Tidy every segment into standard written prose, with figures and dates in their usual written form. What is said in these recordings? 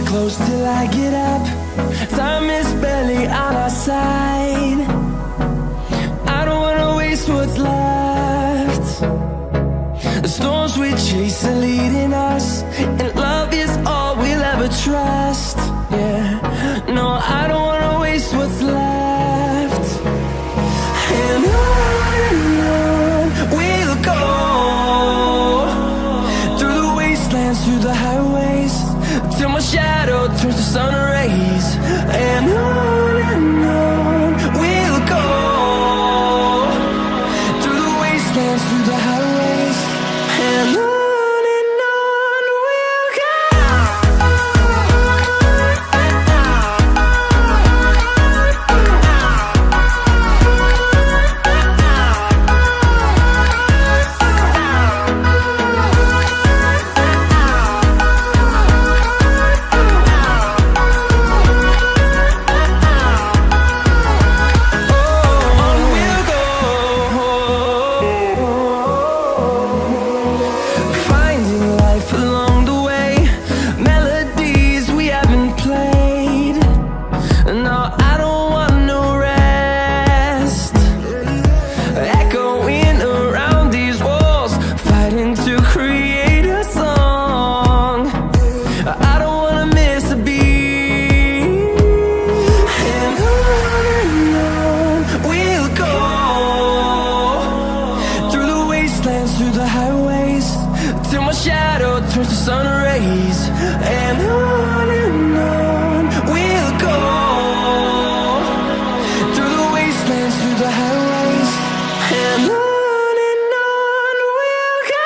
close till I get up. Time is barely on our side. I don't wanna waste what's left. The storms we chase are leading us, and love is all we'll ever trust. Yeah, no, I don't wanna waste what's left. And on we'll go, through the wastelands, through the highways, till my shadow turns to sun rays. And on we'll go, through the wastelands, through the highways, and on we'll go. Through the highways, till my shadow turns to sun rays. And on we'll go, through the wastelands, through the highways, and on we'll go.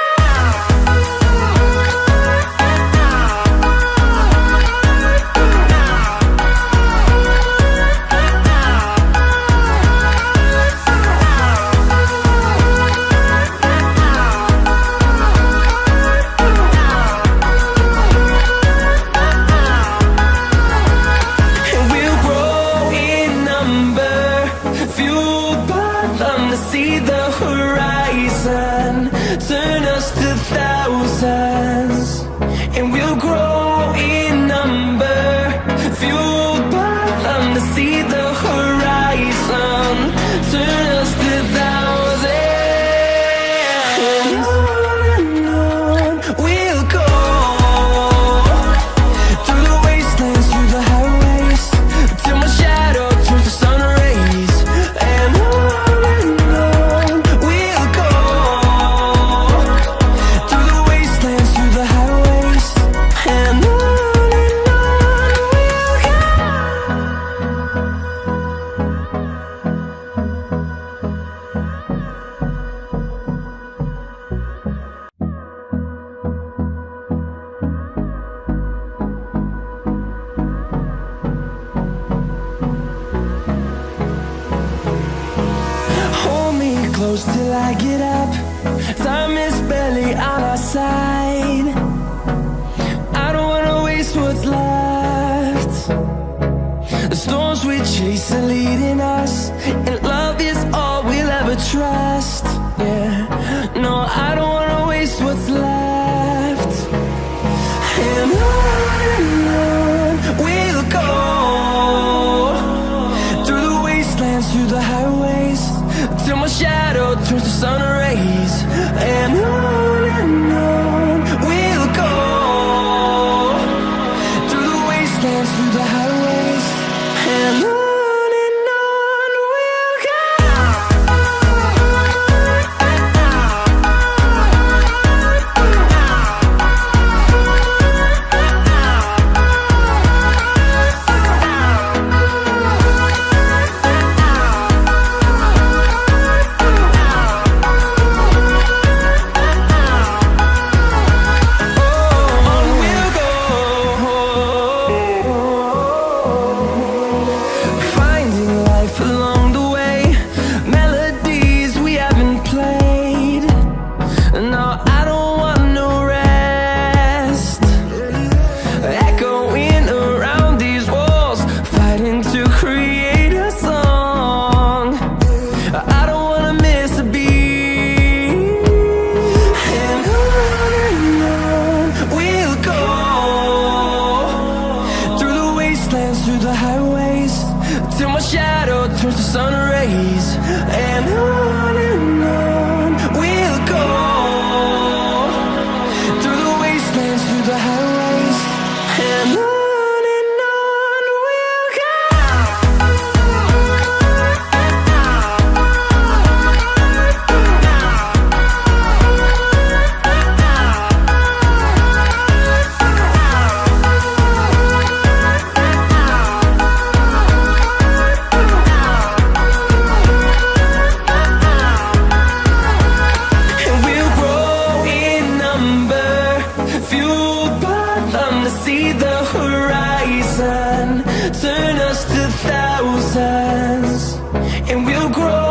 See the horizon, turn us to thousands, and we'll grow in number, fueled by them. To see the horizon, turn us to thousands, and on we'll go, through the wastelands, through the highways, till my shadow turns to sun rays. And close till I get up. Time is barely on our side. I don't wanna waste what's left. The storms we chase are leading us, and love is all we'll ever trust. Yeah, no, I don't wanna waste what's left. And on we'll go, through the wastelands, through the highways, till my shadow turns to sun rays. And on we'll go, through the wastelands, through the highways, and on we'll go. ways, and on we'll go, through the wastelands, through the highways, and on we'll go. See the horizon, turn us to thousands, and we'll grow